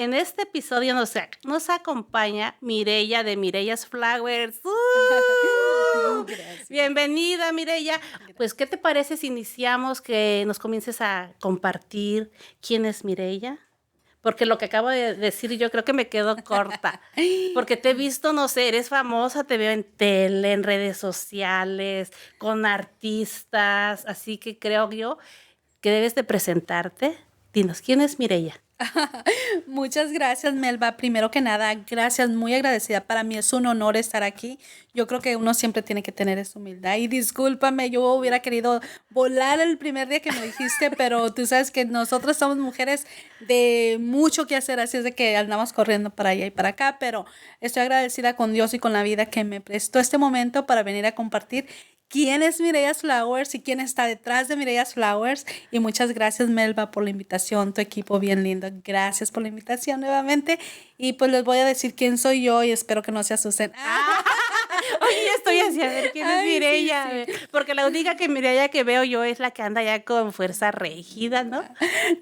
en este episodio nos acompaña Mireya de Mireya's Flowers. Gracias. Bienvenida, Mireya. Pues, ¿qué te parece si iniciamos que nos comiences a compartir quién es Mireya? Porque lo que acabo de decir yo creo que me quedo corta. Porque te he visto, no sé, eres famosa, te veo en tele, en redes sociales, con artistas, así que creo yo que debes de presentarte. Dinos, ¿quién es Mireya? Muchas gracias, Melba. Primero que nada, gracias, muy agradecida. Para mí es un honor estar aquí. Yo creo que uno siempre tiene que tener esa humildad. Y discúlpame, yo hubiera querido volar el primer día que me dijiste, pero tú sabes que nosotros somos mujeres de mucho que hacer, así es de que andamos corriendo para allá y para acá, pero estoy agradecida con Dios y con la vida que me prestó este momento para venir a compartir quién es Mireya's Flowers y quién está detrás de Mireya's Flowers. Y muchas gracias, Melba, por la invitación, tu equipo bien lindo. Gracias por la invitación nuevamente. Y pues les voy a decir quién soy yo y espero que no se asusten. Oye, estoy así a ver quién es Ay, Mireya, sí, sí. porque la única que Mireya que veo yo es la que anda ya con fuerza rígida, ¿no?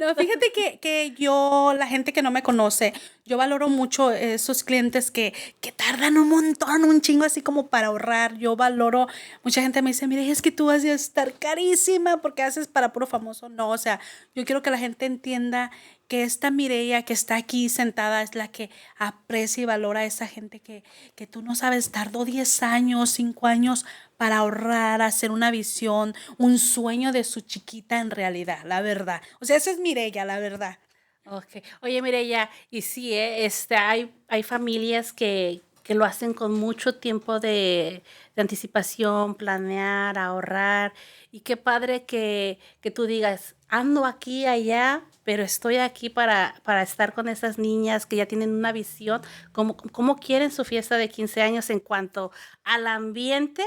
No, fíjate que yo, la gente que no me conoce, yo valoro mucho esos clientes que tardan un montón, un chingo así como para ahorrar. Yo valoro, mucha gente me dice, mire, es que tú vas a estar carísima porque haces para puro famoso. No, o sea, yo quiero que la gente entienda que esta Mireya que está aquí sentada es la que aprecia y valora a esa gente que tú no sabes, tardó 10 años, 5 años para ahorrar, hacer una visión, un sueño de su chiquita en realidad, la verdad. O sea, esa es Mireya, la verdad. Okay. Oye, Mireya, y sí, hay familias que lo hacen con mucho tiempo de anticipación, planear, ahorrar, y qué padre que tú digas, ando aquí, allá, pero estoy aquí para estar con esas niñas que ya tienen una visión, cómo quieren su fiesta de 15 años en cuanto al ambiente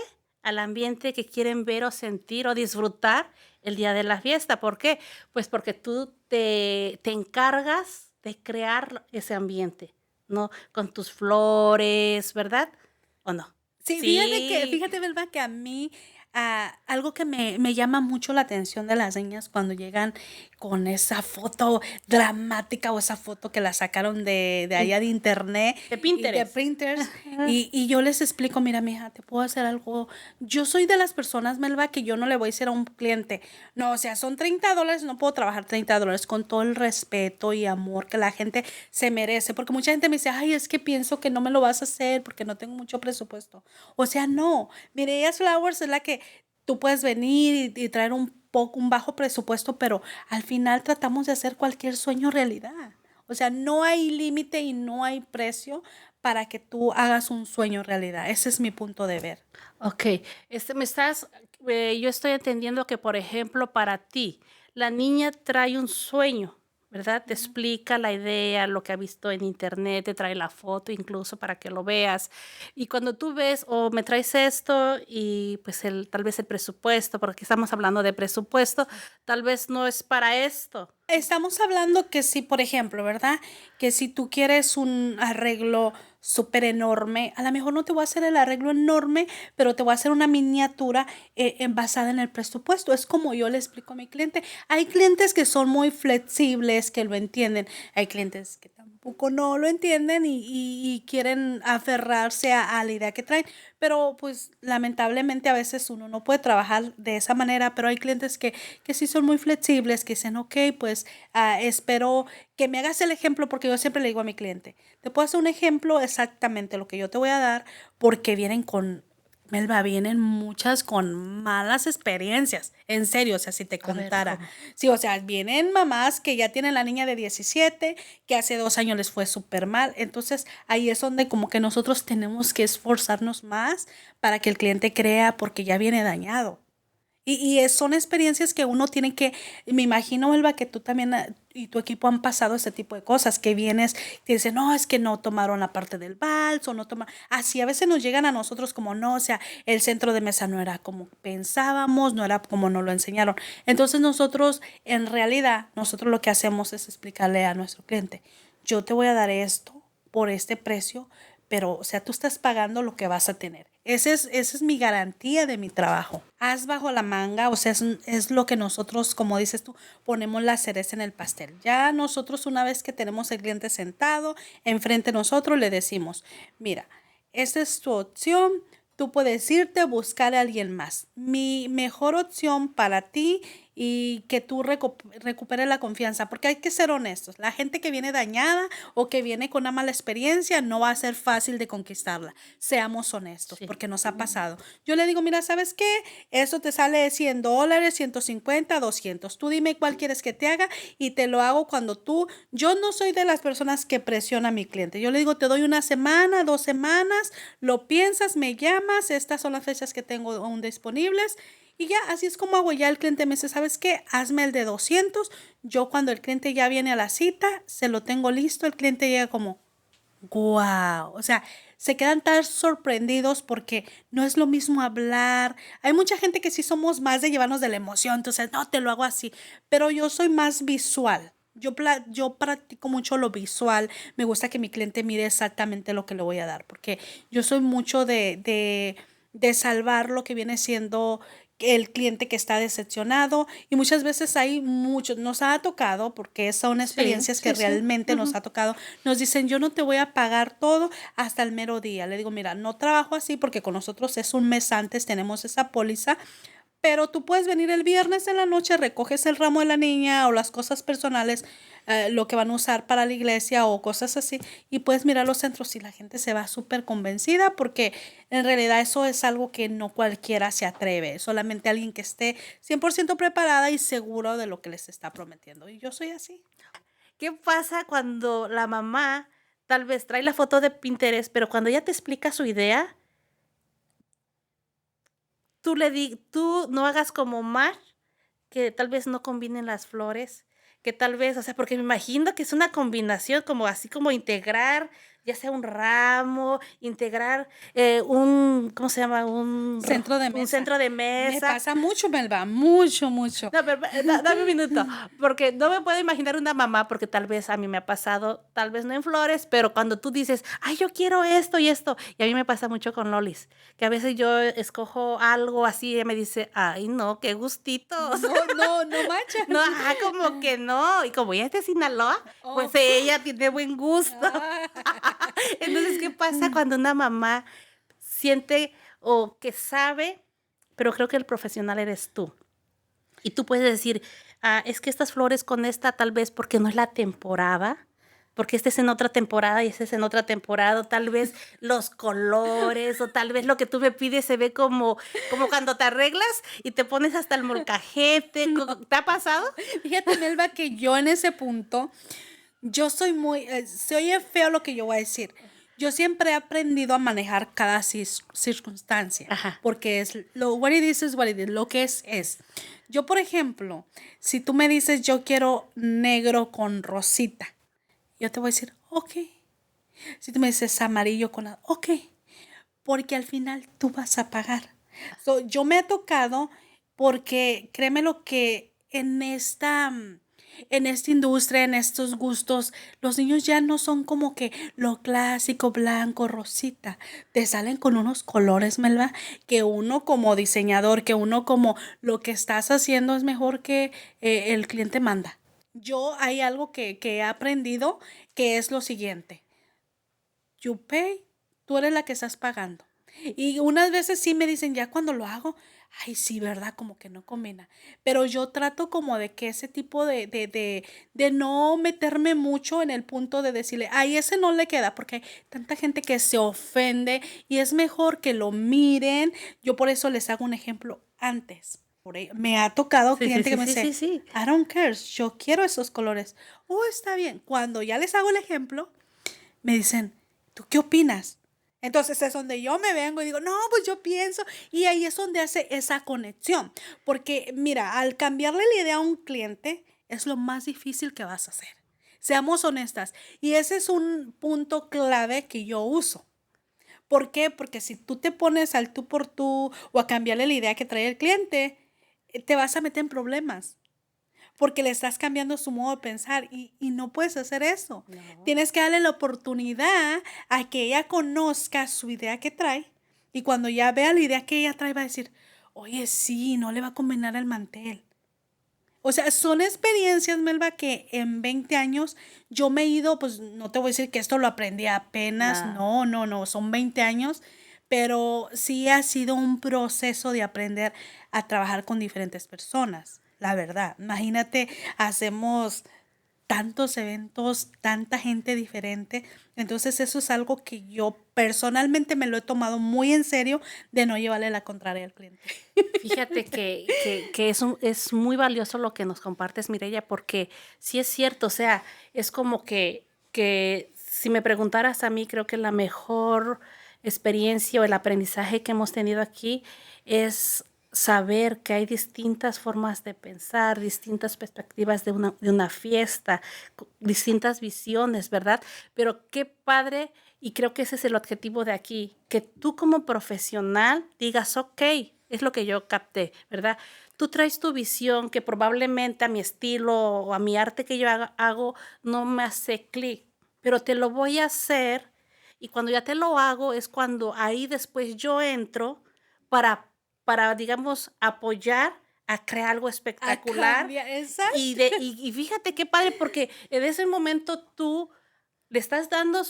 que quieren ver o sentir o disfrutar el día de la fiesta. ¿Por qué? Pues porque tú te encargas de crear ese ambiente, ¿no? Con tus flores, ¿verdad? ¿O no? Sí, Sí. fíjate, Belva, que a mí algo que me llama mucho la atención de las niñas cuando llegan con esa foto dramática o esa foto que la sacaron de allá de internet De y de Pinterest. printers y yo les explico, mira, mija, te puedo hacer algo. Yo soy de las personas, Melba, que yo no le voy a decir a un cliente, no, o sea, son $30, no puedo trabajar $30 con todo el respeto y amor que la gente se merece, porque mucha gente me dice, ay, es que pienso que no me lo vas a hacer porque no tengo mucho presupuesto. O sea, no. Mireya's Flowers es la que tú puedes venir y traer un bajo presupuesto, pero al final tratamos de hacer cualquier sueño realidad. O sea, no hay límite y no hay precio para que tú hagas un sueño realidad. Ese es mi punto de ver. Ok, yo estoy entendiendo que, por ejemplo, para ti, la niña trae un sueño, ¿verdad? Te explica la idea, lo que ha visto en internet, te trae la foto incluso para que lo veas. Y cuando tú ves, o me traes esto y pues tal vez el presupuesto, porque estamos hablando de presupuesto, tal vez no es para esto. Estamos hablando que si, por ejemplo, ¿verdad? Que si tú quieres un arreglo súper enorme, a lo mejor no te voy a hacer el arreglo enorme, pero te voy a hacer una miniatura basada en el presupuesto. Es como yo le explico a mi cliente. Hay clientes que son muy flexibles, que lo entienden. Hay clientes que tampoco no lo entienden y quieren aferrarse a la idea que traen. Pero pues lamentablemente a veces uno no puede trabajar de esa manera, pero hay clientes que sí son muy flexibles, que dicen, ok, pues espero que me hagas el ejemplo, porque yo siempre le digo a mi cliente, te puedo hacer un ejemplo exactamente lo que yo te voy a dar, porque vienen con, Melba, vienen muchas con malas experiencias, en serio, o sea, si te A ver, contara. ¿cómo? Sí, o sea, vienen mamás que ya tienen la niña de 17, que hace 2 años les fue súper mal, entonces ahí es donde como que nosotros tenemos que esforzarnos más para que el cliente crea porque ya viene dañado. Son experiencias que uno tiene que, me imagino, Elba, que tú también y tu equipo han pasado ese tipo de cosas, que vienes, te dicen, no, es que no tomaron la parte del vals o no tomaron, así a veces nos llegan a nosotros como no, o sea, el centro de mesa no era como pensábamos, no era como nos lo enseñaron. Entonces nosotros, en realidad, nosotros lo que hacemos es explicarle a nuestro cliente, yo te voy a dar esto por este precio, pero, o sea, tú estás pagando lo que vas a tener. Esa es mi garantía de mi trabajo. Haz bajo la manga, o sea, es lo que nosotros, como dices tú, ponemos la cereza en el pastel. Ya nosotros una vez que tenemos el cliente sentado enfrente de nosotros, le decimos, mira, esta es tu opción, tú puedes irte a buscar a alguien más. Mi mejor opción para ti y que tú recuperes la confianza, porque hay que ser honestos. La gente que viene dañada o que viene con una mala experiencia no va a ser fácil de conquistarla. Seamos honestos, Sí. porque nos ha pasado. Yo le digo, mira, ¿sabes qué? Eso te sale $100, 150, 200. Tú dime cuál quieres que te haga y te lo hago cuando yo no soy de las personas que presiona a mi cliente. Yo le digo, te doy una semana, 2 semanas, lo piensas, me llamas, estas son las fechas que tengo aún disponibles. Y ya, así es como hago. Ya el cliente me dice, ¿sabes qué? Hazme el de 200. Yo cuando el cliente ya viene a la cita, se lo tengo listo. El cliente llega como, wow. O sea, se quedan tan sorprendidos porque no es lo mismo hablar. Hay mucha gente que sí somos más de llevarnos de la emoción. Entonces, no, te lo hago así. Pero yo soy más visual. Yo practico mucho lo visual. Me gusta que mi cliente mire exactamente lo que le voy a dar. Porque yo soy mucho de salvar lo que viene siendo el cliente que está decepcionado y muchas veces hay muchos, nos ha tocado, porque son Sí, experiencias que sí, sí. realmente nos Ujú. ha tocado, nos dicen yo no te voy a pagar todo hasta el mero día. Le digo, mira, no trabajo así porque con nosotros es un mes antes, tenemos esa póliza, pero tú puedes venir el viernes en la noche, recoges el ramo de la niña o las cosas personales, lo que van a usar para la iglesia o cosas así, y puedes mirar los centros y la gente se va súper convencida porque en realidad eso es algo que no cualquiera se atreve, solamente alguien que esté 100% preparada y seguro de lo que les está prometiendo. Y yo soy así. ¿Qué pasa cuando la mamá tal vez trae la foto de Pinterest, pero cuando ella te explica su idea, tú no hagas como Mar, que tal vez no combinen las flores, que tal vez, o sea, porque me imagino que es una combinación como así como integrar, ya sea un ramo, integrar, ¿cómo se llama? Centro de Un mesa. centro de Me mesa. pasa mucho, Melba, mucho, mucho. No, pero dame un minuto, porque no me puedo imaginar una mamá, porque tal vez a mí me ha pasado, tal vez no en flores, pero cuando tú dices: "Ay, yo quiero esto y esto", y a mí me pasa mucho con lolis, que a veces yo escojo algo así, y ella me dice: "Ay, no, qué gustitos". No, no, no manches. No, ajá, como que no, y como ella es de Sinaloa, pues Oh. ella tiene buen gusto. Ah. Entonces, ¿qué pasa cuando una mamá siente o que sabe, pero creo que el profesional eres tú? Y tú puedes decir, es que estas flores con esta tal vez porque no es la temporada, porque este es en otra temporada y este es en otra temporada, o tal vez los colores, o tal vez lo que tú me pides se ve como cuando te arreglas y te pones hasta el molcajete. ¿Te ha pasado? Fíjate, Melba, que yo en ese punto, yo soy muy, se oye feo lo que yo voy a decir. Yo siempre he aprendido a manejar cada circunstancia, Ajá. porque what it is what it is, lo que es. Yo, por ejemplo, si tú me dices yo quiero negro con rosita, yo te voy a decir, ok. Si tú me dices amarillo con ok, porque al final tú vas a pagar. So, yo me ha tocado porque créeme lo que en esta industria, en estos gustos, los niños ya no son como que lo clásico, blanco, rosita. Te salen con unos colores, Melba, que uno como diseñador, que uno como lo que estás haciendo es mejor que el cliente manda. Yo hay algo que he aprendido que es lo siguiente. You pay, tú eres la que estás pagando. Y unas veces sí me dicen, ya cuando lo hago, ay, sí, ¿verdad? Como que no combina. Pero yo trato como de que ese tipo de no meterme mucho en el punto de decirle, ay, ese no le queda, porque hay tanta gente que se ofende y es mejor que lo miren. Yo por eso les hago un ejemplo antes. Me ha tocado Sí, sí, cliente que sí, me sí, dice, sí, sí. I don't care, yo quiero esos colores. Oh, está bien. Cuando ya les hago el ejemplo, me dicen, ¿tú qué opinas? Entonces es donde yo me vengo y digo, no, pues yo pienso, y ahí es donde hace esa conexión, porque mira, al cambiarle la idea a un cliente es lo más difícil que vas a hacer. Seamos honestas, y ese es un punto clave que yo uso. ¿Por qué? Porque si tú te pones al tú por tú o a cambiarle la idea que trae el cliente, te vas a meter en problemas. porque le estás cambiando su modo de pensar y no puedes hacer eso. No. Tienes que darle la oportunidad a que ella conozca su idea que trae y cuando ya vea la idea que ella trae va a decir, oye, sí, no le va a combinar el mantel. O sea, son experiencias, Melba, que en 20 años yo me he ido, pues no te voy a decir que esto lo aprendí apenas, Nah. no, son 20 años, pero sí ha sido un proceso de aprender a trabajar con diferentes personas, la verdad. Imagínate, hacemos tantos eventos, tanta gente diferente. Entonces eso es algo que yo personalmente me lo he tomado muy en serio de no llevarle la contraria al cliente. Fíjate que es muy valioso lo que nos compartes, Mireya, porque sí es cierto, o sea, es como que si me preguntaras a mí, creo que la mejor experiencia o el aprendizaje que hemos tenido aquí es saber que hay distintas formas de pensar, distintas perspectivas de una fiesta, distintas visiones, ¿verdad? Pero qué padre, y creo que ese es el objetivo de aquí, que tú como profesional digas, ok, es lo que yo capté, ¿verdad? Tú traes tu visión que probablemente a mi estilo o a mi arte que yo hago no me hace clic, pero te lo voy a hacer y cuando ya te lo hago es cuando ahí después yo entro para, para digamos, apoyar a crear algo A espectacular cambiar, exacto. y fíjate qué padre porque en ese momento tú le estás dando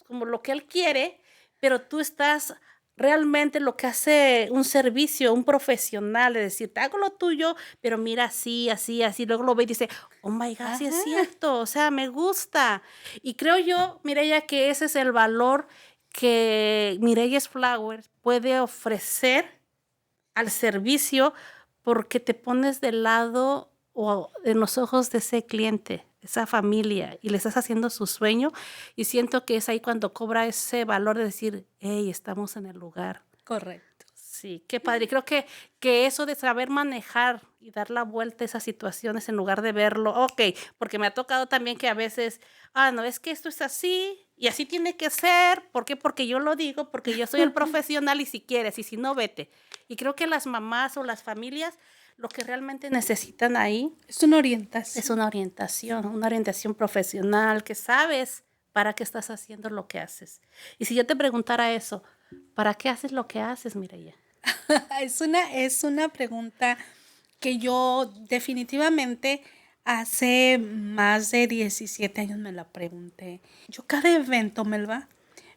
como lo que él quiere, pero tú estás realmente lo que hace un servicio, un profesional, de decir, te hago lo tuyo, pero mira así, así, así, luego lo ve y dice, oh my God, sí es Ajá, cierto, o sea, me gusta. Y creo yo, Mireya, que ese es el valor que Mireya's Flowers puede ofrecer al servicio porque te pones del lado o en los ojos de ese cliente, de esa familia, y le estás haciendo su sueño. Y siento que es ahí cuando cobra ese valor de decir, hey, estamos en el lugar. correcto. Sí, qué padre. Creo que eso de saber manejar y dar la vuelta a esas situaciones en lugar de verlo, ok, porque me ha tocado también que a veces, no, es que esto es así y así tiene que ser. ¿Por qué? Porque yo lo digo, porque yo soy el profesional y si quieres y si no, vete. Y creo que las mamás o las familias lo que realmente necesitan ahí Es una es orientación. una orientación profesional, que sabes para qué estás haciendo lo que haces. Y si yo te preguntara eso, ¿para qué haces lo que haces, Mireya? Es una pregunta que yo definitivamente hace más de 17 años me la pregunté. Yo cada evento, Melba,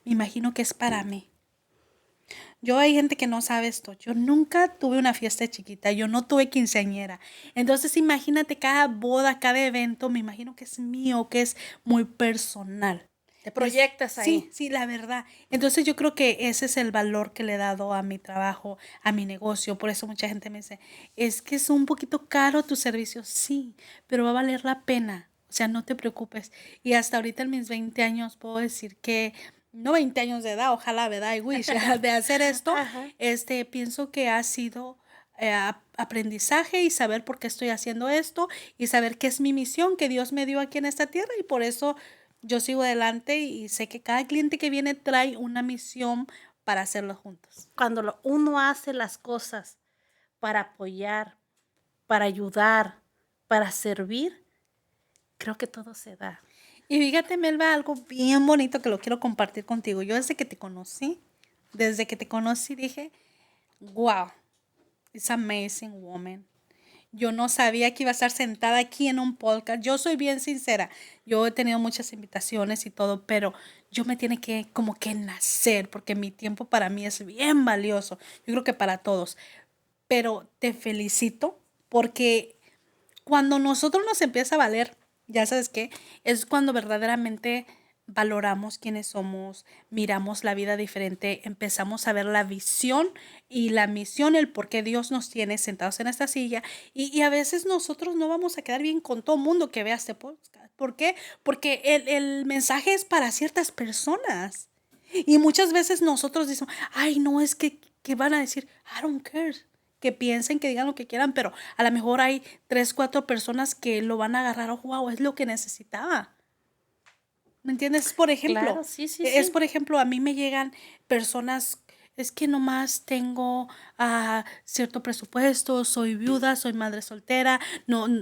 me imagino que es para mí. Yo hay gente que no sabe esto. Yo nunca tuve una fiesta chiquita, yo no tuve quinceañera. Entonces imagínate cada boda, cada evento, me imagino que es mío, que es muy personal. Te proyectas Sí, ahí. sí, la verdad. Entonces yo creo que ese es el valor que le he dado a mi trabajo, a mi negocio. Por eso mucha gente me dice, es que es un poquito caro tu servicio. Sí, pero va a valer la pena. O sea, no te preocupes. Y hasta ahorita en mis 20 años puedo decir que, no 20 años de edad, ojalá, ¿verdad? I wish, de hacer esto, Ajá. pienso que ha sido aprendizaje y saber por qué estoy haciendo esto y saber qué es mi misión que Dios me dio aquí en esta tierra y por eso yo sigo adelante y sé que cada cliente que viene trae una misión para hacerlo juntos. Cuando uno hace las cosas para apoyar, para ayudar, para servir, creo que todo se da. Y fíjate, Melba, algo bien bonito que lo quiero compartir contigo. Yo desde que te conocí dije, wow, it's amazing woman. Yo no sabía que iba a estar sentada aquí en un podcast. Yo soy bien sincera. Yo he tenido muchas invitaciones y todo, pero yo me tiene que como que nacer porque mi tiempo para mí es bien valioso. Yo creo que para todos. Pero te felicito porque cuando nosotros nos empieza a valer, ya sabes qué, es cuando verdaderamente valoramos quiénes somos, miramos la vida diferente, empezamos a ver la visión y la misión, el por qué Dios nos tiene sentados en esta silla y a veces nosotros no vamos a quedar bien con todo mundo que vea este podcast. ¿Por qué? Porque el mensaje es para ciertas personas y muchas veces nosotros decimos, ay, no, es que van a decir, I don't care, que piensen, que digan lo que quieran, pero a lo mejor hay 3, 4 personas que lo van a agarrar, oh, wow, es lo que necesitaba. ¿Me entiendes? Claro, sí, sí, Es sí. por ejemplo, a mí me llegan personas, es que nomás tengo cierto presupuesto, soy viuda, soy madre soltera,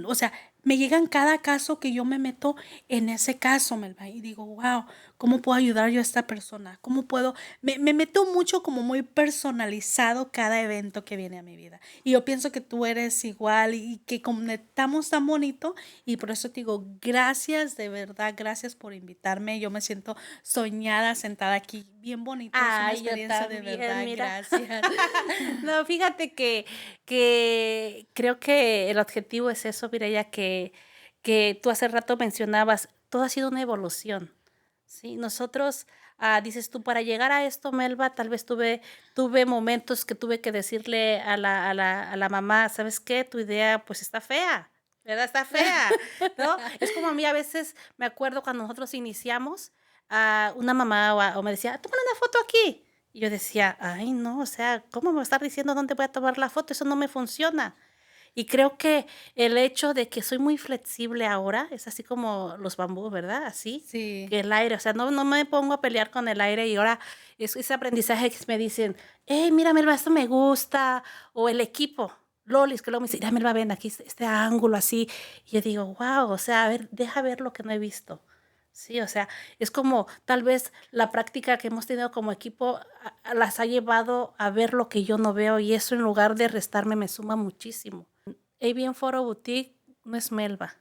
o sea, me llegan cada caso que yo me meto en ese caso, Melba, y digo, wow, ¿cómo puedo ayudar yo a esta persona? ¿Cómo puedo? Me meto mucho como muy personalizado cada evento que viene a mi vida. Y yo pienso que tú eres igual y que conectamos tan bonito y por eso te digo, gracias de verdad, gracias por invitarme. Yo me siento soñada sentada aquí, bien bonito, es una Ay, yo experiencia de también, verdad, mira. gracias. No, fíjate que creo que el objetivo es eso, Mireya, que tú hace rato mencionabas, todo ha sido una evolución, ¿sí? Nosotros, dices tú, para llegar a esto, Melba, tal vez tuve momentos que tuve que decirle a la mamá, ¿sabes qué? Tu idea, pues, está fea, ¿verdad? Está fea, ¿no? Es como a mí a veces me acuerdo cuando nosotros iniciamos, una mamá o me decía: "Tómale una foto aquí". Y yo decía: "Ay, no, o sea, ¿cómo me va a estar diciendo dónde voy a tomar la foto? Eso no me funciona". Y creo que el hecho de que soy muy flexible ahora, es así como los bambú, ¿verdad? Así, Sí, que el aire, o sea, no me pongo a pelear con el aire y ahora es ese aprendizaje que me dicen: "Hey, mira, Melba, esto me gusta", o el equipo, lolis, que luego me dicen: "Mira, Melba, ven, aquí este ángulo así". Y yo digo: "Guau, o sea, a ver, deja ver lo que no he visto". Sí, o sea, es como tal vez la práctica que hemos tenido como equipo las ha llevado a ver lo que yo no veo y eso en lugar de restarme me suma muchísimo. ABM Photo Boutique no es Melba.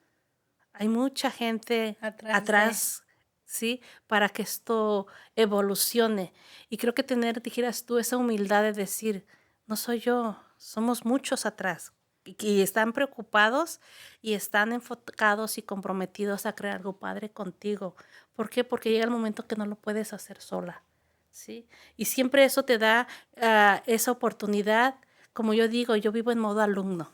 Hay mucha gente atrás de... atrás, ¿sí? Para que esto evolucione. Y creo que dijeras tú, esa humildad de decir, no soy yo, somos muchos atrás. Y están preocupados y están enfocados y comprometidos a crear algo padre contigo. ¿Por qué? Porque llega el momento que no lo puedes hacer sola, ¿sí? Y siempre eso te da esa oportunidad. Como yo digo, yo vivo en modo alumno.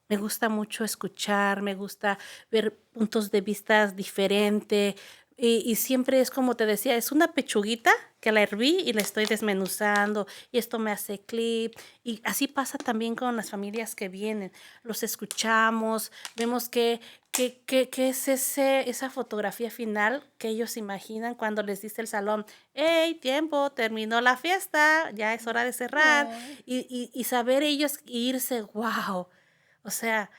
Me gusta mucho escuchar, me gusta ver puntos de vista diferentes y siempre es como te decía, es una pechuguita que la herví y la estoy desmenuzando y esto me hace clip y así pasa también con las familias que vienen. Los escuchamos, vemos qué es esa fotografía final que ellos imaginan cuando les dice el salón, hey, tiempo, terminó la fiesta, ya es hora de cerrar Ay, y saber ellos irse, wow. O sea,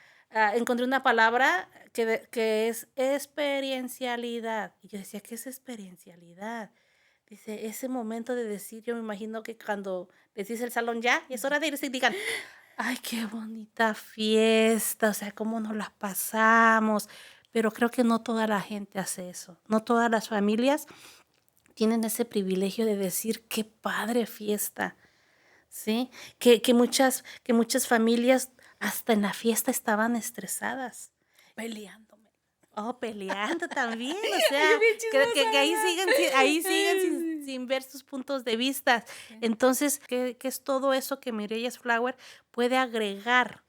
encontré una palabra que es experiencialidad. Y yo decía, ¿qué es experiencialidad? Dice, ese momento de decir, yo me imagino que cuando les dice el salón ya, y es hora de irse y digan, ay, qué bonita fiesta, o sea, cómo nos las pasamos. Pero creo que no toda la gente hace eso. No todas las familias tienen ese privilegio de decir, qué padre fiesta. Sí, que muchas familias hasta en la fiesta estaban estresadas. peleándome. Oh, peleando también, o sea, Ay, bien que ahí chismosa, siguen, ahí siguen ¿verdad? sin ver sus puntos de vista. Sí. Entonces, ¿qué es todo eso que Mireya's Flower puede agregar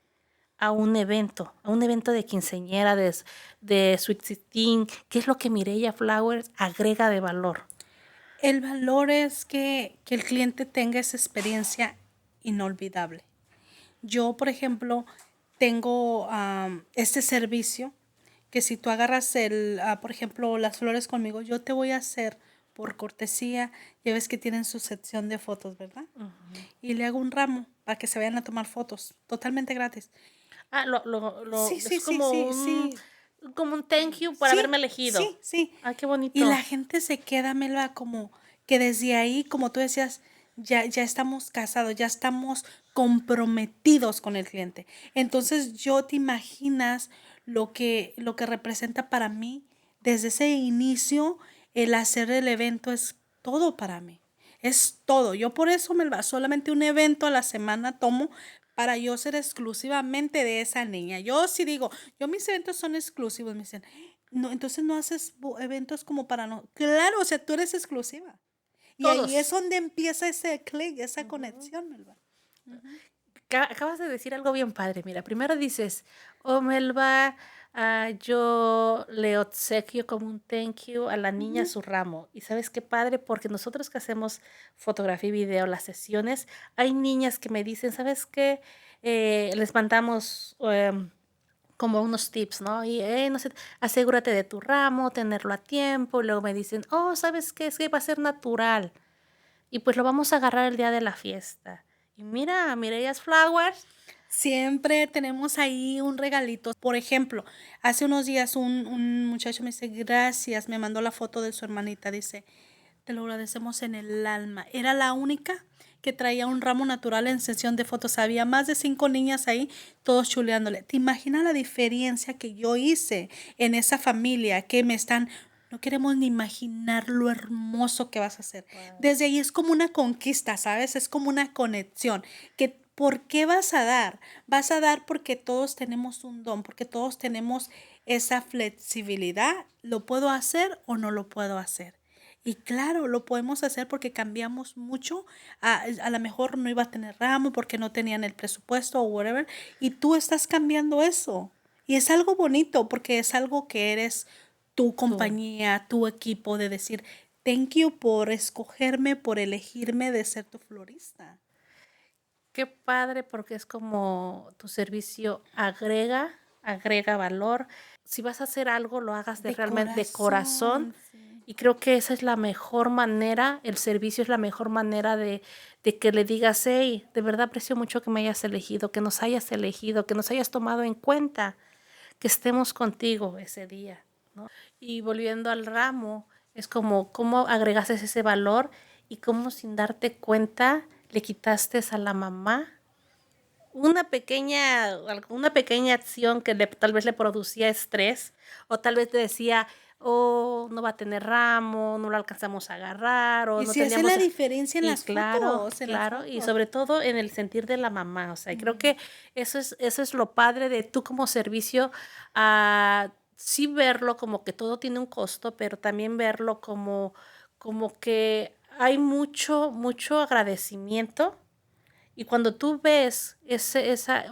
a un evento de quinceañera, de Sweet 16? ¿Qué es lo que Mireya Flowers agrega de valor? El valor es que el cliente tenga esa experiencia inolvidable. Yo, por ejemplo, tengo este servicio que si tú agarras por ejemplo, las flores conmigo, yo te voy a hacer por cortesía, ya ves que tienen su sección de fotos, ¿verdad? Ujú. Y le hago un ramo para que se vayan a tomar fotos, totalmente gratis. Sí, sí, Es sí, como sí, un, sí, como un thank you por sí, haberme elegido. sí, sí. Ay, qué Y la bonito. gente se queda, Melba, como que desde ahí, como tú decías, ya estamos casados, ya estamos comprometidos con el cliente. Entonces yo te imaginas lo que representa para mí. Desde ese inicio, el hacer el evento es todo para mí. Es todo. Yo por eso, Melba, solamente un evento a la semana tomo para yo ser exclusivamente de esa niña. Yo sí digo, yo mis eventos son exclusivos, me dicen, no, entonces no haces eventos como para no. Claro, o sea, tú eres exclusiva. Y ahí es Todos. donde empieza ese clic, esa Ujú. conexión, Melba. Ujú. Acabas de decir algo bien padre. Mira, primero dices, oh Melba, yo le obsequio como un thank you a la niña Ujú. su ramo. Y sabes qué padre, porque nosotros que hacemos fotografía y video, las sesiones, hay niñas que me dicen, ¿sabes qué? Les mandamos como unos tips, ¿no? Y, no sé, asegúrate de tu ramo, tenerlo a tiempo. Y luego me dicen, oh, ¿sabes qué? Es que va a ser natural. y pues lo vamos a agarrar el día de la fiesta. Y mira, Mireya's Flowers. Siempre tenemos ahí un regalito. Por ejemplo, hace unos días un muchacho me dice, gracias, me mandó la foto de su hermanita, dice, te lo agradecemos en el alma. Era la única que traía un ramo natural en sesión de fotos. Había más de 5 niñas ahí, todos chuleándole. ¿Te imaginas la diferencia que yo hice en esa familia que me están... No queremos ni imaginar lo hermoso que vas a hacer. Wow. Desde ahí es como una conquista, ¿sabes? Es como una conexión. Que, ¿por qué vas a dar? Vas a dar porque todos tenemos un don, porque todos tenemos esa flexibilidad. ¿Lo puedo hacer o no lo puedo hacer? Y claro, lo podemos hacer porque cambiamos mucho. A lo mejor no iba a tener ramo porque no tenían el presupuesto o whatever. Y tú estás cambiando eso. Y es algo bonito porque es algo que eres tu Tú. compañía, tu equipo, de decir, thank you por escogerme, por elegirme de ser tu florista. Qué padre, porque es como tu servicio agrega valor. Si vas a hacer algo, lo hagas de De realmente de corazón. corazón, sí. Y creo que esa es la mejor manera, el servicio es la mejor manera de que le digas, hey, de verdad aprecio mucho que me hayas elegido, que nos hayas elegido, que nos hayas tomado en cuenta, que estemos contigo ese día, ¿no? Y volviendo al ramo, es como cómo agregaste ese valor y cómo sin darte cuenta le quitaste a la mamá una pequeña acción que tal vez le producía estrés, o tal vez te decía, oh, no va a tener ramo, no lo alcanzamos a agarrar, o Y no si hace la teníamos... diferencia en Y las fotos, en las claro, y fotos. sobre todo en el sentir de la mamá, o sea, creo que eso es lo padre de tú como servicio, sí verlo como que todo tiene un costo, pero también verlo como que hay mucho agradecimiento y cuando tú ves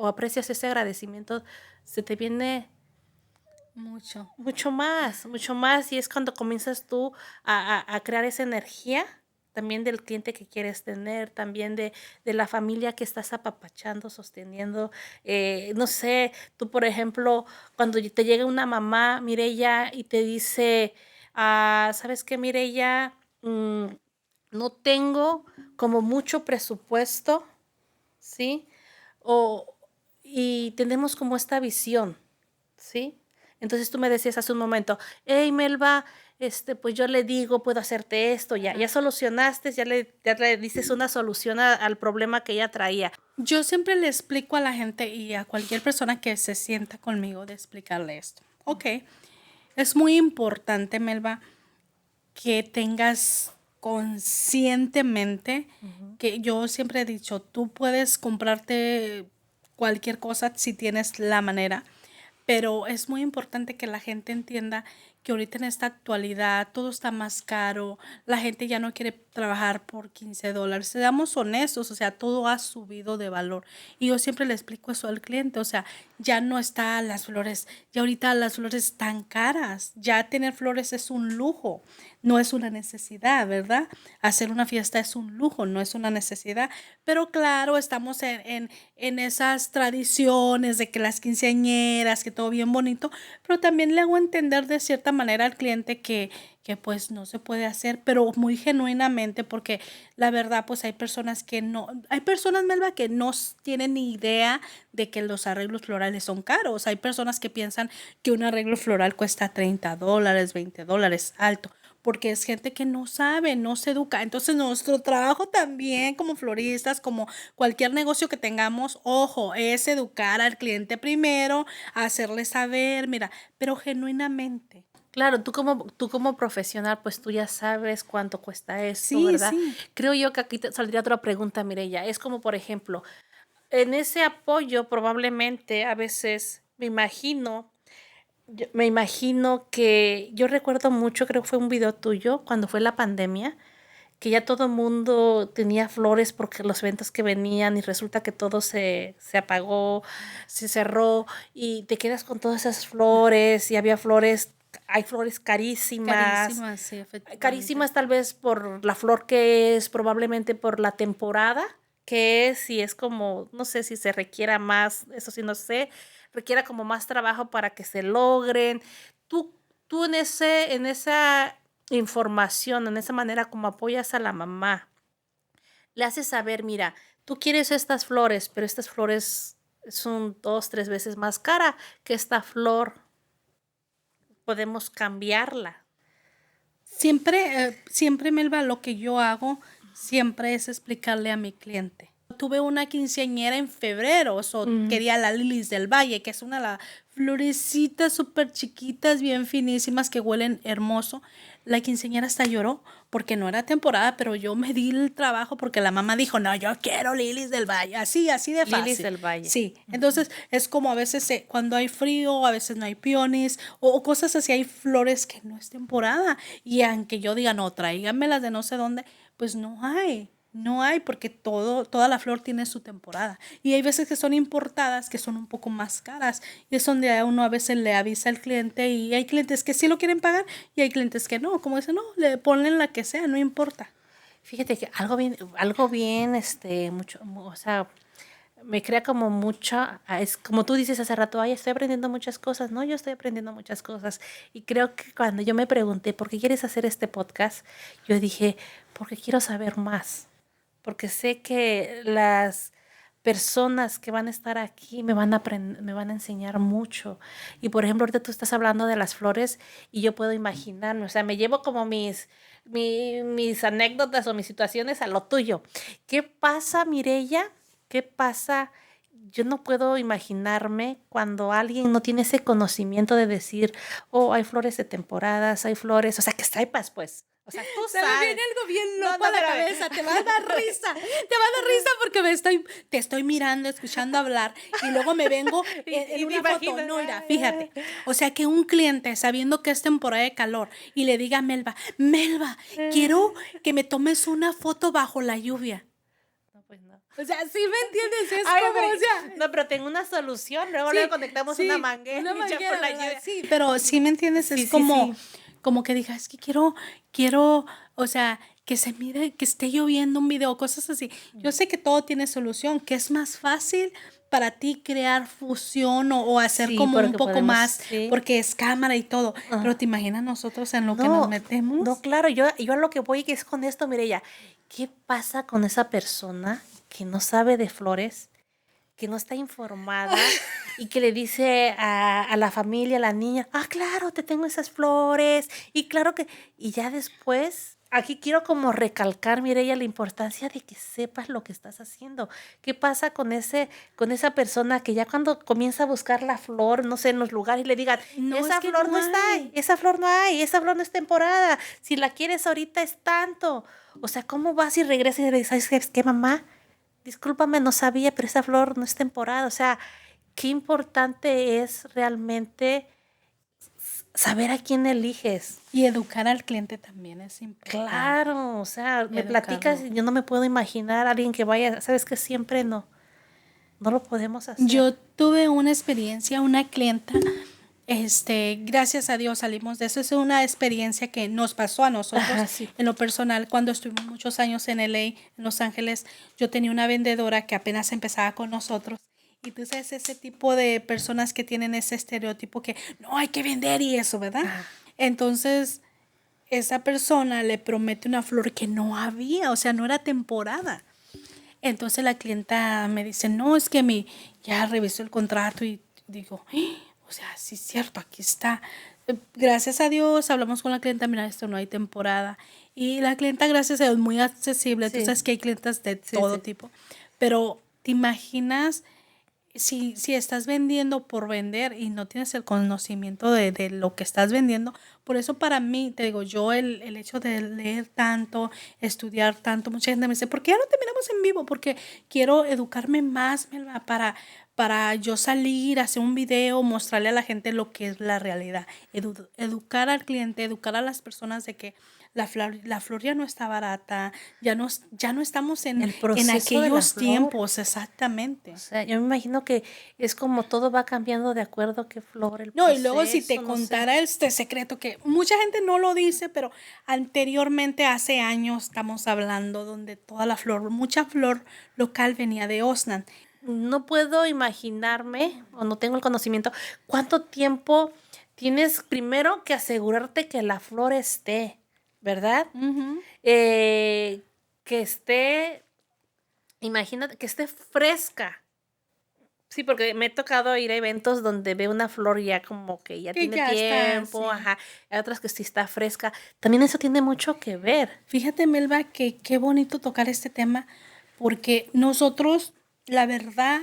o aprecias ese agradecimiento, se te viene Mucho. mucho más, y es cuando comienzas tú a crear esa energía también del cliente que quieres tener, también de la familia que estás apapachando, sosteniendo. No sé, tú por ejemplo, cuando te llega una mamá, Mireya, y te dice, ¿sabes qué, Mireya? No tengo como mucho presupuesto, ¿sí? O, y tenemos como esta visión, ¿sí? Entonces tú me decías hace un momento, hey Melba, pues yo le digo, puedo hacerte esto, ya solucionaste, ya le dices una solución al problema que ella traía. Yo siempre le explico a la gente y a cualquier persona que se sienta conmigo de explicarle esto. Ok, es muy importante, Melba, que tengas conscientemente Ujú. que yo siempre he dicho, tú puedes comprarte cualquier cosa si tienes la manera, pero es muy importante que la gente entienda que ahorita en esta actualidad todo está más caro, la gente ya no quiere trabajar por $15. Seamos honestos, o sea, todo ha subido de valor. Y yo siempre le explico eso al cliente, o sea, ya no están las flores, ya ahorita las flores están caras, ya tener flores es un lujo, no es una necesidad, ¿verdad? Hacer una fiesta es un lujo, no es una necesidad. Pero claro, estamos en esas tradiciones de que las quinceañeras, que todo bien bonito, pero también le hago entender de cierta manera al cliente que pues no se puede hacer, pero muy genuinamente, porque la verdad pues hay personas que no, hay personas, Melba, que no tienen ni idea de que los arreglos florales son caros. Hay personas que piensan que un arreglo floral cuesta $30, $20, alto, porque es gente que no sabe, no se educa. Entonces nuestro trabajo también como floristas, como cualquier negocio que tengamos, ojo, es educar al cliente primero, hacerle saber, mira, pero genuinamente. Claro, tú como profesional, pues tú ya sabes cuánto cuesta esto, Sí, ¿verdad? sí. Creo yo que aquí te saldría otra pregunta, Mireya. Es como, por ejemplo, en ese apoyo probablemente a veces me imagino que yo recuerdo mucho, creo que fue un video tuyo cuando fue la pandemia, que ya todo el mundo tenía flores porque los eventos que venían y resulta que todo se apagó, se cerró y te quedas con todas esas flores y había flores, hay flores Carísimas, sí, efectivamente. carísimas tal vez por la flor que es, probablemente por la temporada que es, y es como, no sé si se requiera más, eso sí no sé, requiera como más trabajo para que se logren. Tú, tú en esa información, en esa manera como apoyas a la mamá, Le haces saber, mira, tú quieres estas flores, pero estas flores son 2, 3 veces más cara que esta flor. Podemos cambiarla. Siempre, Melba, lo que yo hago siempre es explicarle a mi cliente. Tuve una quinceañera en febrero, quería la Lilies del Valle, que es una de las florecitas súper chiquitas, bien finísimas, que huelen hermoso. La quinceañera hasta lloró porque no era temporada, pero yo me di el trabajo porque la mamá dijo, no, yo quiero Lilies del Valle, así de fácil. Lilies del Valle. Sí, entonces es como a veces cuando hay frío, a veces no hay peones o cosas así, hay flores que no es temporada. Y aunque yo diga, no, tráiganmelas de no sé dónde, pues no hay. No hay porque toda la flor tiene su temporada. Y hay veces que son importadas que son un poco más caras. Y es donde uno a veces le avisa al cliente y hay clientes que sí lo quieren pagar y hay clientes que no. Como dicen, no, le ponen la que sea, no importa. Fíjate que algo bien, mucho, o sea, me crea como mucha, es como tú dices hace rato, ay, estoy aprendiendo muchas cosas. No, yo estoy aprendiendo muchas cosas. Y creo que cuando yo me pregunté, ¿por qué quieres hacer este podcast? Yo dije, porque quiero saber más. Porque sé que las personas que van a estar aquí me van a enseñar mucho. Y por ejemplo, ahorita tú estás hablando de las flores y yo puedo imaginarme, o sea, me llevo como mis anécdotas o mis situaciones a lo tuyo. ¿Qué pasa, Mireya? ¿Qué pasa? Yo no puedo imaginarme cuando alguien no tiene ese conocimiento de decir, oh, hay flores de temporadas, hay flores, o sea, que sepas, pues. O sea, tú Se me sabes. viene algo bien No, loco no, a la espérame. cabeza, te va a dar risa, te va a dar risa porque te estoy mirando, escuchando hablar y luego me vengo en Y una te foto. imaginas. No, mira, fíjate. O sea, que un cliente sabiendo que es temporada de calor y le diga a Melba, quiero que me tomes una foto bajo la lluvia. No, pues no. O sea, ¿sí me entiendes? Es Ay, como, pero, o sea, no, pero tengo una solución. Luego sí, le conectamos una sí, manguera una y ya manguera, por la ¿verdad? lluvia. Sí, pero sí me entiendes, es Sí, sí, sí. como que digas, es que quiero, o sea, que se mire, que esté lloviendo un video, cosas así. Yo sé que todo tiene solución, que es más fácil para ti crear fusión o hacer Sí, como un porque poco podemos, más, sí. porque es cámara y todo. Pero Ah. te imaginas nosotros en lo que nos No, metemos. no, claro, yo a lo que voy es con esto, Mireya. ¿Qué pasa con esa persona que no sabe de flores, que no está informada y que le dice a la familia, a la niña, ah, claro, te tengo esas flores, y claro que, y ya después, aquí quiero como recalcar, Mireya, la importancia de que sepas lo que estás haciendo. ¿Qué pasa con esa persona que ya cuando comienza a buscar la flor, no sé, en los lugares y le digan, No, esa es que flor no no está, hay. esa flor no hay, esa flor no es temporada, si la quieres ahorita es tanto. O sea, ¿cómo vas y regresas y le dices, ¿sabes qué, mamá? Discúlpame, no sabía, pero esa flor no es temporada. O sea, qué importante es realmente saber a quién eliges. Y educar al cliente también es importante. Claro, o sea, me platicas Educarlo. y yo no me puedo imaginar a alguien que vaya, sabes que siempre no lo podemos hacer. Yo tuve una experiencia, una clienta, gracias a Dios salimos de eso. Es una experiencia que nos pasó a nosotros. Ajá, sí. En lo personal, cuando estuvimos muchos años en LA, en Los Ángeles, yo tenía una vendedora que apenas empezaba con nosotros. Y tú sabes, ese tipo de personas que tienen ese estereotipo que no hay que vender y eso, ¿verdad? Ajá. Entonces, esa persona le promete una flor que no había, o sea, no era temporada. Entonces la clienta me dice, no, es que ya revisó el contrato y digo, "Ah, o sea, sí es cierto, aquí está. Gracias a Dios, hablamos con la clienta, mira, esto no hay temporada. Y la clienta, gracias a Dios, muy accesible. Tú Sí, sabes que hay clientas de sí, todo sí. tipo. Pero, ¿te imaginas si estás vendiendo por vender y no tienes el conocimiento de lo que estás vendiendo? Por eso para mí, te digo, yo el hecho de leer tanto, estudiar tanto, mucha gente me dice, ¿por qué ya no te miramos en vivo? Porque quiero educarme más, Melba, para yo salir, hacer un video, mostrarle a la gente lo que es la realidad. Educar al cliente, educar a las personas de que la flor ya no está barata, ya no estamos El en proceso de la aquellos flor. tiempos, exactamente. O sea, yo me imagino que es como todo va cambiando de acuerdo a qué flor, el No, y luego si te proceso, no sé. contara este secreto que mucha gente no lo dice, pero anteriormente, hace años, estamos hablando donde toda mucha flor local venía de Osnan. No puedo imaginarme, o no tengo el conocimiento, cuánto tiempo tienes primero que asegurarte que la flor esté, ¿verdad? Ujú. Que esté Imagínate que esté fresca. Sí, porque me he tocado ir a eventos donde veo una flor ya como que ya Que tiene ya está tiempo, así. ajá, hay otras que sí está fresca. También eso tiene mucho que ver. Fíjate, Melba, que qué bonito tocar este tema, porque nosotros, la verdad,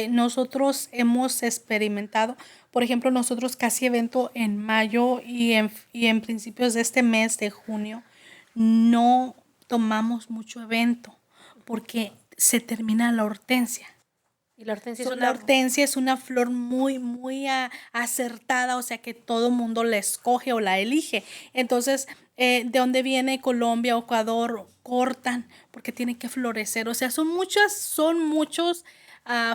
nosotros hemos experimentado, por ejemplo, nosotros casi evento en mayo y en principios de este mes de junio, no tomamos mucho evento, porque se termina la hortensia. Y la hortensia es La una... hortensia es una flor muy, muy acertada, o sea que todo mundo la escoge o la elige. Entonces, de dónde viene Colombia o Ecuador, cortan porque tiene que florecer. O sea, son muchos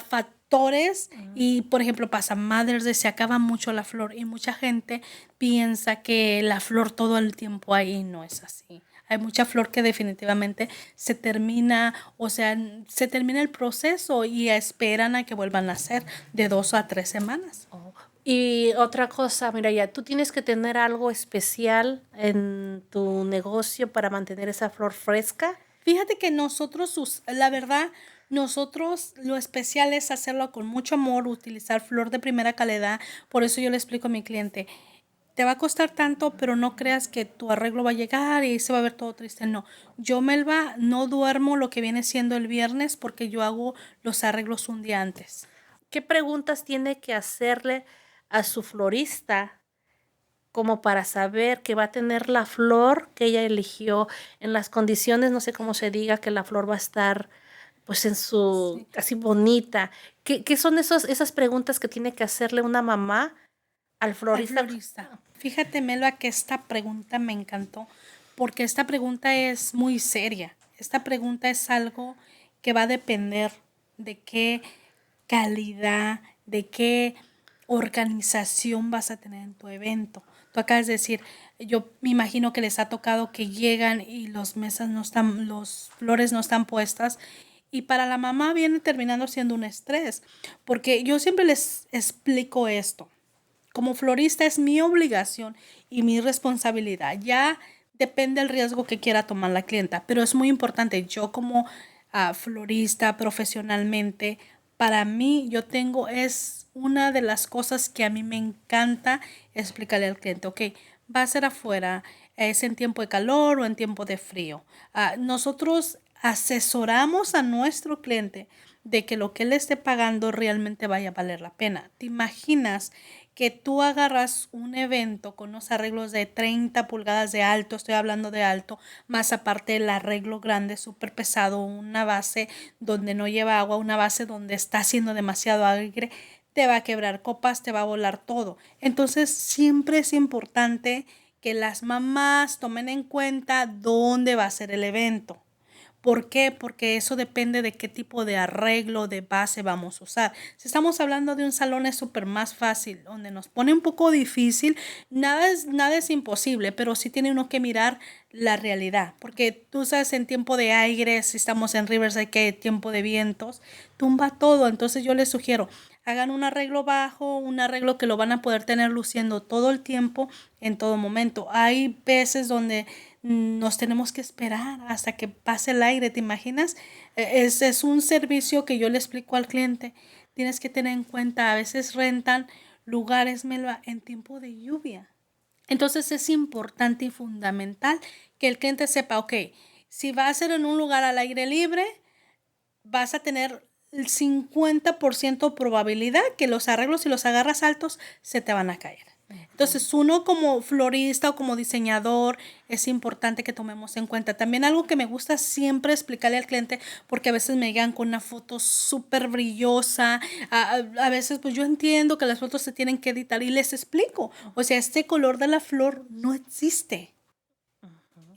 factores y, por ejemplo, pasa Mother's Day, se acaba mucho la flor y mucha gente piensa que la flor todo el tiempo ahí no es así. Hay mucha flor que definitivamente se termina, o sea, se termina el proceso y esperan a que vuelvan a nacer de 2 a 3 semanas. Oh. Y otra cosa, mira, ya tú tienes que tener algo especial en tu negocio para mantener esa flor fresca. Fíjate que nosotros, la verdad, nosotros lo especial es hacerlo con mucho amor, utilizar flor de primera calidad. Por eso yo le explico a mi cliente, te va a costar tanto, pero no creas que tu arreglo va a llegar y se va a ver todo triste. No, yo, Melba, no duermo lo que viene siendo el viernes porque yo hago los arreglos un día antes. ¿Qué preguntas tiene que hacerle a su florista como para saber que va a tener la flor que ella eligió en las condiciones, no sé cómo se diga, que la flor va a estar pues en su, Sí. así bonita? ¿Qué son esas preguntas que tiene que hacerle una mamá al Al florista? florista. Fíjate, Melba, que esta pregunta me encantó porque esta pregunta es muy seria. Esta pregunta es algo que va a depender de qué calidad, de qué organización vas a tener en tu evento. Tú acabas de decir, yo me imagino que les ha tocado que llegan y los mesas no están, los flores no están puestas. Y para la mamá viene terminando siendo un estrés, porque yo siempre les explico esto. Como florista es mi obligación y mi responsabilidad. Ya depende del riesgo que quiera tomar la clienta, pero es muy importante. Yo como florista profesionalmente, para mí es una de las cosas que a mí me encanta explicarle al cliente. Ok, va a ser afuera, es en tiempo de calor o en tiempo de frío. Nosotros asesoramos a nuestro cliente de que lo que él esté pagando realmente vaya a valer la pena. ¿Te imaginas que tú agarras un evento con unos arreglos de 30 pulgadas de alto, estoy hablando de alto, más aparte el arreglo grande, súper pesado, una base donde no lleva agua, una base donde está haciendo demasiado aire, te va a quebrar copas, te va a volar todo? Entonces siempre es importante que las mamás tomen en cuenta dónde va a ser el evento. ¿Por qué? Porque eso depende de qué tipo de arreglo de base vamos a usar. Si estamos hablando de un salón es súper más fácil, donde nos pone un poco difícil, nada es imposible, pero sí tiene uno que mirar la realidad, porque tú sabes en tiempo de aire, si estamos en Riverside que hay tiempo de vientos, tumba todo. Entonces yo les sugiero, hagan un arreglo bajo, un arreglo que lo van a poder tener luciendo todo el tiempo, en todo momento. Hay veces donde nos tenemos que esperar hasta que pase el aire, ¿te imaginas? Es un servicio que yo le explico al cliente. Tienes que tener en cuenta, a veces rentan lugares, Melba, en tiempo de lluvia. Entonces es importante y fundamental que el cliente sepa, ok, si va a ser en un lugar al aire libre, vas a tener el 50% probabilidad que los arreglos, si los agarras altos, se te van a caer. Entonces, uno como florista o como diseñador, es importante que tomemos en cuenta. También algo que me gusta siempre explicarle al cliente, porque a veces me llegan con una foto súper brillosa, a veces pues yo entiendo que las fotos se tienen que editar y les explico. O sea, este color de la flor no existe.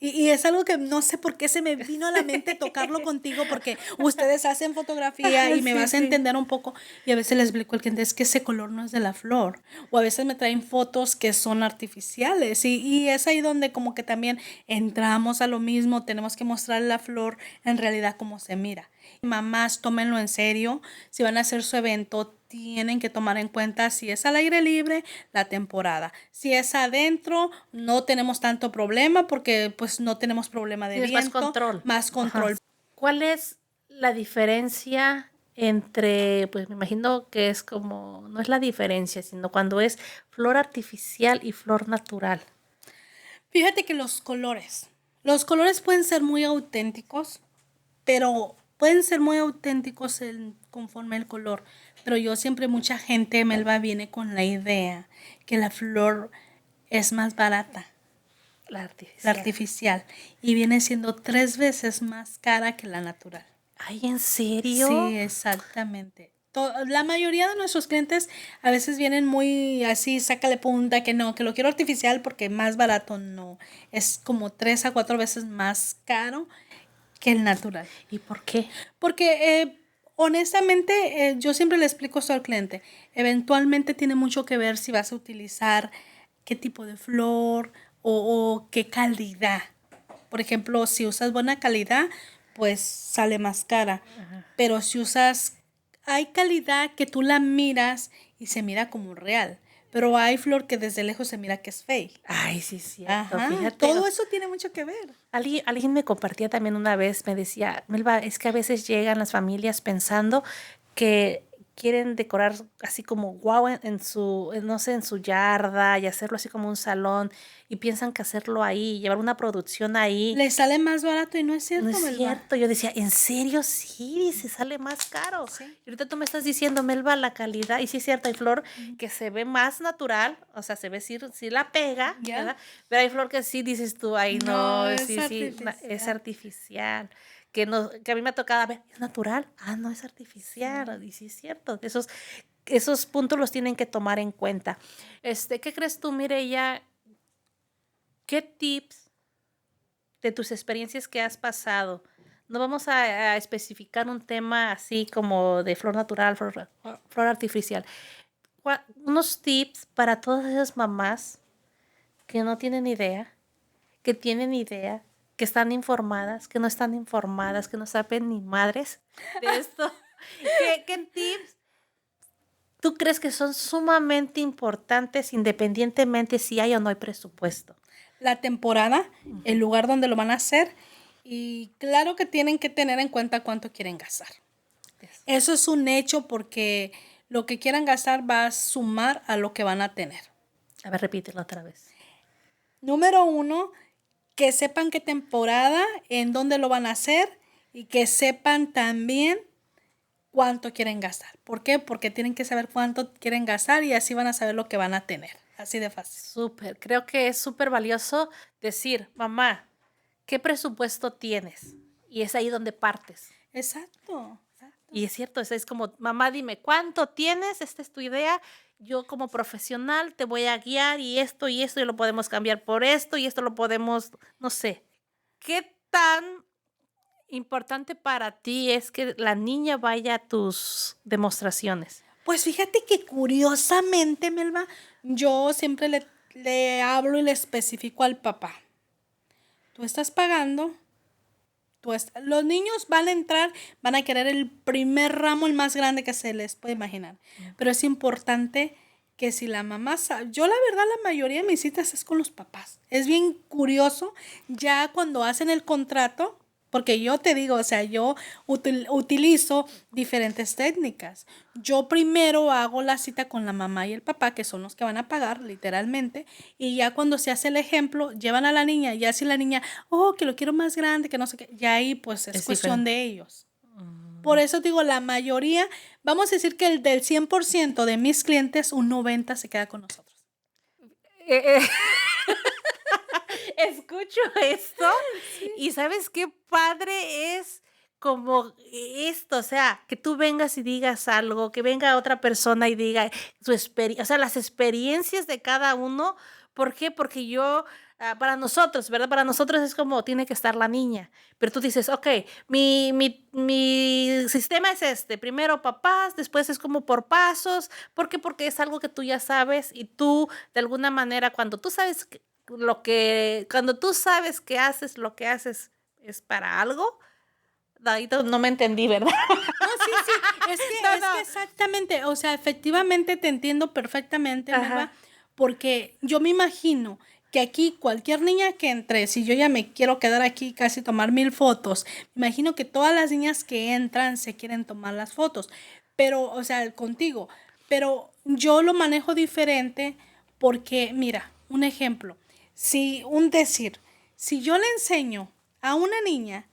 Y es algo que no sé por qué se me vino a la mente tocarlo contigo, porque ustedes hacen fotografía y me Sí, vas a sí. entender un poco. Y a veces les explico al cliente, es que ese color no es de la flor. O a veces me traen fotos que son artificiales. Y es ahí donde como que también entramos a lo mismo, tenemos que mostrar la flor en realidad como se mira. Mamás, tómenlo en serio. Si van a hacer su evento, tienen que tomar en cuenta si es al aire libre, la temporada. Si es adentro, no tenemos tanto problema porque pues no tenemos problema de Tienes más viento, control. más Ajá. control. ¿Cuál es la diferencia entre, pues me imagino que es como, no es la diferencia, sino cuando es flor artificial y flor natural? Fíjate que los colores pueden ser muy auténticos, pero pueden ser muy auténticos conforme el color. Pero yo siempre, mucha gente, Melba, viene con la idea que la flor es más barata, La la artificial. artificial, y viene siendo 3 veces más cara que la natural. Ay, ¿en serio? Sí, exactamente. La mayoría de nuestros clientes a veces vienen muy así, sácale punta, que no, que lo quiero artificial porque más barato, no. Es como 3 a 4 veces más caro que el natural. ¿Y por qué? Porque honestamente, yo siempre le explico esto al cliente. Eventualmente tiene mucho que ver si vas a utilizar qué tipo de flor o qué calidad. Por ejemplo, si usas buena calidad, pues sale más cara. Pero si usas, hay calidad que tú la miras y se mira como real. Pero hay flor que desde lejos se mira que es fake. Ay, sí, es cierto. Ajá, Fíjate, todo eso tiene mucho que ver. alguien me compartía también una vez, me decía, Melba, es que a veces llegan las familias pensando que quieren decorar así como guau no sé, en su yarda y hacerlo así como un salón y piensan que hacerlo ahí, llevar una producción ahí. Le sale más barato y no es No cierto, es Melba. cierto, yo decía, ¿en serio? Sí, dice, sale más caro. Sí. Y ahorita tú me estás diciendo, Melba, la calidad, y sí es cierto, hay flor que se ve más natural, o sea, se ve sí la pega, Ya. ¿verdad? Pero hay flor que sí dices tú, ay, No, no, es sí, es artificial. artificial. Que, no, que a mí me ha tocado, a ver, ¿es natural? Ah, no, es artificial. Y sí es cierto, esos puntos los tienen que tomar en cuenta. ¿Qué crees tú, Mireya? ¿Qué tips de tus experiencias que has pasado? No vamos a especificar un tema así como de flor natural, flor artificial. Unos tips para todas esas mamás que no tienen idea, que tienen idea, que están informadas, que no están informadas, que no saben ni madres de esto. ¿Qué tips tú crees que son sumamente importantes independientemente si hay o no hay presupuesto? La temporada, el lugar donde lo van a hacer y claro que tienen que tener en cuenta cuánto quieren gastar. Eso es un hecho porque lo que quieran gastar va a sumar a lo que van a tener. A ver, repítelo otra vez. Número 1, que sepan qué temporada, en dónde lo van a hacer y que sepan también cuánto quieren gastar. ¿Por qué? Porque tienen que saber cuánto quieren gastar y así van a saber lo que van a tener. Así de fácil. Súper, creo que es súper valioso decir, mamá, ¿qué presupuesto tienes? Y es ahí donde partes. Exacto. Y es cierto, es como, mamá, dime, ¿cuánto tienes? Esta es tu idea. Yo como profesional te voy a guiar y esto y lo podemos cambiar por esto y esto lo podemos, no sé. ¿Qué tan importante para ti es que la niña vaya a tus demostraciones? Pues fíjate que curiosamente, Melba, yo siempre le hablo y le especifico al papá. Tú estás pagando, los niños van a entrar, van a querer el primer ramo, el más grande que se les puede imaginar. Pero es importante que si la mamá sabe, yo la verdad la mayoría de mis citas es con los papás. Es bien curioso, ya cuando hacen el contrato, porque yo te digo, o sea, yo utilizo diferentes técnicas. Yo primero hago la cita con la mamá y el papá, que son los que van a pagar, literalmente, y ya cuando se hace el ejemplo, llevan a la niña, ya si la niña, oh, que lo quiero más grande, que no sé qué, ya ahí pues es cuestión de ellos. Por eso digo, la mayoría, vamos a decir que el del 100% de mis clientes, un 90% se queda con nosotros. Escucho esto y ¿sabes qué padre es como esto? O sea, que tú vengas y digas algo, que venga otra persona y diga su experiencia, o sea, las experiencias de cada uno. ¿Por qué? Porque para nosotros, ¿verdad? Para nosotros es como tiene que estar la niña. Pero tú dices, ok, mi sistema es este. Primero papás, después es como por pasos. ¿Por qué? Porque es algo que tú ya sabes y tú, de alguna manera, cuando tú sabes cuando tú sabes que haces lo que haces es para algo, ahí no me entendí, ¿verdad? No, sí, es que exactamente, o sea, efectivamente te entiendo perfectamente, Melba, porque yo me imagino que aquí cualquier niña que entre, si yo ya me quiero quedar aquí casi tomar 1000 fotos, me imagino que todas las niñas que entran se quieren tomar las fotos, pero, o sea, contigo, pero yo lo manejo diferente porque, mira, un ejemplo, si yo le enseño a una niña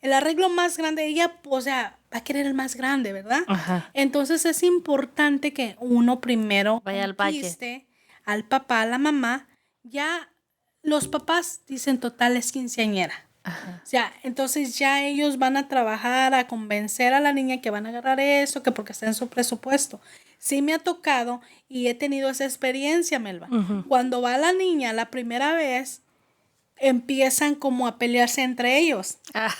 el arreglo más grande, ella, o sea, va a querer el más grande, ¿verdad? Ajá. Entonces es importante que uno primero Vaya al valle. conquiste al papá, a la mamá. Ya los papás dicen total es quinceañera. Ajá. O sea, entonces ya ellos van a trabajar a convencer a la niña que van a agarrar eso, que porque está en su presupuesto. Sí me ha tocado y he tenido esa experiencia, Melba. Ujú. Cuando va la niña la primera vez, empiezan como a pelearse entre ellos Ah,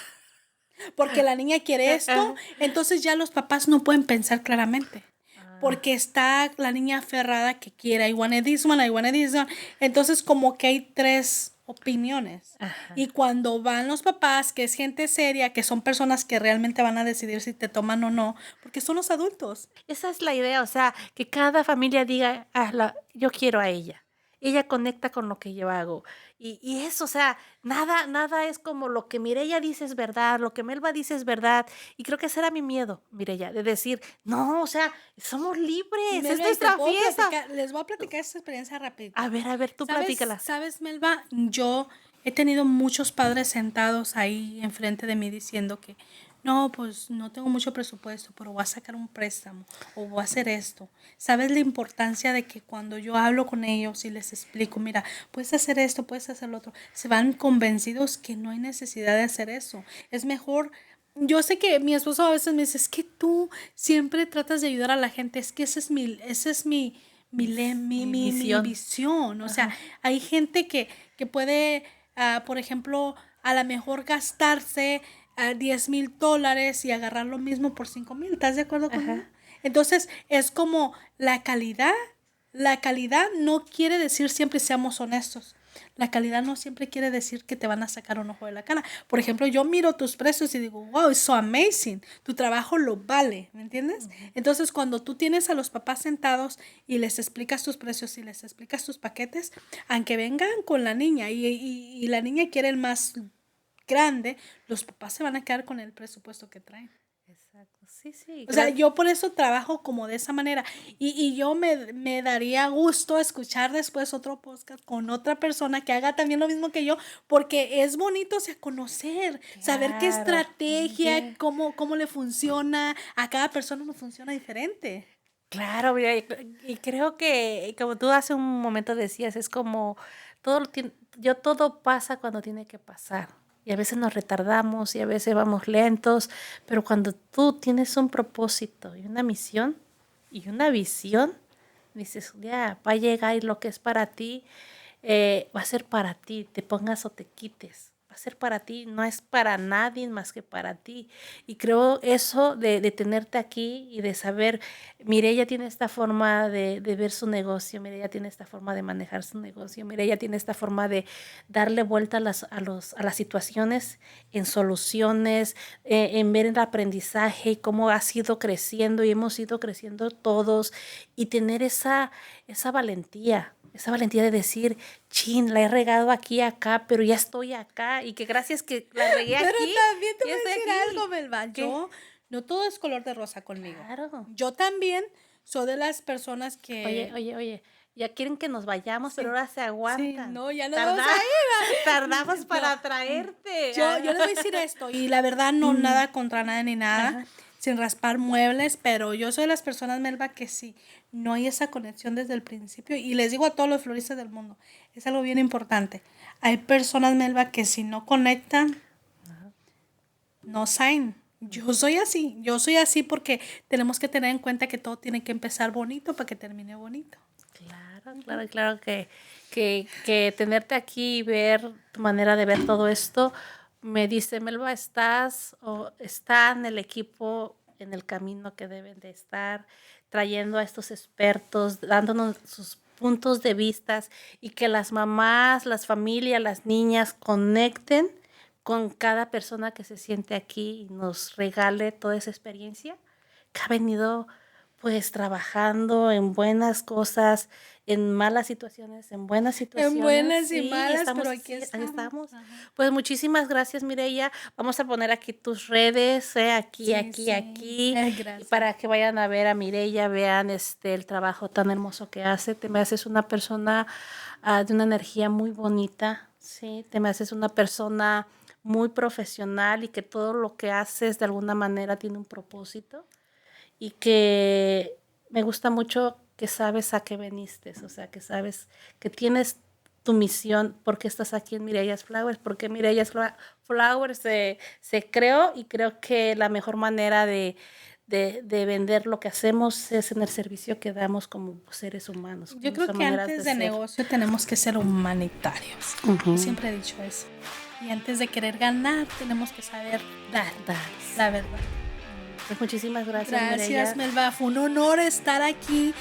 porque la niña quiere esto, entonces ya los papás no pueden pensar claramente. ah, Porque está la niña aferrada que quiere, I want this one, I want this one. Entonces como que hay tres opiniones. ajá. Y cuando van los papás, que es gente seria, que son personas que realmente van a decidir si te toman o no, porque son los adultos. Esa es la idea, o sea, que cada familia diga, yo quiero a ella. Ella conecta con lo que yo hago. Y eso, o sea, nada es como lo que Mireya dice es verdad, lo que Melba dice es verdad. Y creo que ese era mi miedo, Mireya, de decir, no, o sea, somos libres, es Melba, y te nuestra puedo fiesta. platicar, les voy a platicar esta experiencia rapidito. A ver, tú ¿Sabes, platícala. sabes, Melba? Yo he tenido muchos padres sentados ahí enfrente de mí diciendo que no, pues no tengo mucho presupuesto, pero voy a sacar un préstamo o voy a hacer esto. ¿Sabes la importancia de que cuando yo hablo con ellos y les explico, mira, puedes hacer esto, puedes hacer lo otro, se van convencidos que no hay necesidad de hacer eso? Es mejor. Yo sé que mi esposo a veces me dice, es que tú siempre tratas de ayudar a la gente, es que Mi mi visión. visión. O sea, Ajá. hay gente que puede, por ejemplo, a lo mejor gastarse $10,000 y agarrar lo mismo por 5,000. ¿Estás de acuerdo conmigo? Ajá. Entonces, es como la calidad. La calidad no quiere decir siempre seamos honestos. La calidad no siempre quiere decir que te van a sacar un ojo de la cara. Por ejemplo, yo miro tus precios y digo, wow, it's so amazing. Tu trabajo lo vale, ¿me entiendes? Ujú. Entonces, cuando tú tienes a los papás sentados y les explicas tus precios y les explicas tus paquetes, aunque vengan con la niña y la niña quiere el más grande, los papás se van a quedar con el presupuesto que traen. Exacto. Sí, sí. O sea, yo por eso trabajo como de esa manera. Y yo me daría gusto escuchar después otro podcast con otra persona que haga también lo mismo que yo, porque es bonito, o sea, conocer, saber qué Claro. estrategia, cómo le funciona. A cada persona le funciona diferente. Claro, mira, y creo que, como tú hace un momento decías, es como todo pasa cuando tiene que pasar. Y a veces nos retardamos y a veces vamos lentos, pero cuando tú tienes un propósito y una misión y una visión, dices, ya, va a llegar y lo que es para ti, va a ser para ti, te pongas o te quites. Va a ser para ti, no es para nadie más que para ti. Y creo eso de tenerte aquí y de saber, Mireya tiene esta forma de ver su negocio, Mireya tiene esta forma de manejar su negocio, Mireya tiene esta forma de darle vuelta a las situaciones en soluciones, en ver el aprendizaje y cómo has ido creciendo y hemos ido creciendo todos y tener esa valentía de decir, chin, la he regado aquí y acá, pero ya estoy acá y que gracias que la regué Pero aquí, también te ya voy a estoy decir aquí. algo, Melba. ¿Qué? Yo, no todo es color de rosa conmigo. Claro. Yo también soy de las personas Oye, que... oye, oye, ya quieren que nos vayamos, pero Sí, ahora se sí, aguantan. no, ya nos vamos Tarda- a ir. Tardamos No, para traerte. yo les voy a decir esto, y la verdad no nada contra nada ni nada, Ajá. sin raspar muebles, pero yo soy de las personas, Melba, que sí, no hay esa conexión desde el principio, y les digo a todos los floristas del mundo, es algo bien importante. Hay personas, Melba, que si no conectan, no saben. Yo soy así porque tenemos que tener en cuenta que todo tiene que empezar bonito para que termine bonito. Claro que tenerte aquí y ver tu manera de ver todo esto, me dice, Melba, están el equipo en el camino que deben de estar, trayendo a estos expertos, dándonos sus puntos de vista y que las mamás, las familias, las niñas conecten con cada persona que se siente aquí y nos regale toda esa experiencia que ha venido Pues trabajando en buenas cosas, en malas situaciones, en buenas situaciones. En buenas y Sí, malas, estamos pero aquí así, ahí estamos. estamos. Ajá. Pues muchísimas gracias, Mireya. Vamos a poner aquí tus redes, aquí, Sí, aquí, sí. aquí, y Gracias. para que vayan a ver a Mireya, vean el trabajo tan hermoso que hace. Te me haces una persona de una energía muy bonita, sí. Te me haces una persona muy profesional y que todo lo que haces de alguna manera tiene un propósito y que me gusta mucho que sabes a qué veniste, o sea, que sabes que tienes tu misión, porque estás aquí en Mireya's Flowers, porque Mireya's Flowers se creó y creo que la mejor manera de vender lo que hacemos es en el servicio que damos como seres humanos. Yo creo que antes de negocio tenemos que ser humanitarios. Yo siempre he dicho eso. Y antes de querer ganar, tenemos que saber dar. La verdad. Pues muchísimas gracias, Gracias, Mireya. Melba. Fue un honor estar aquí.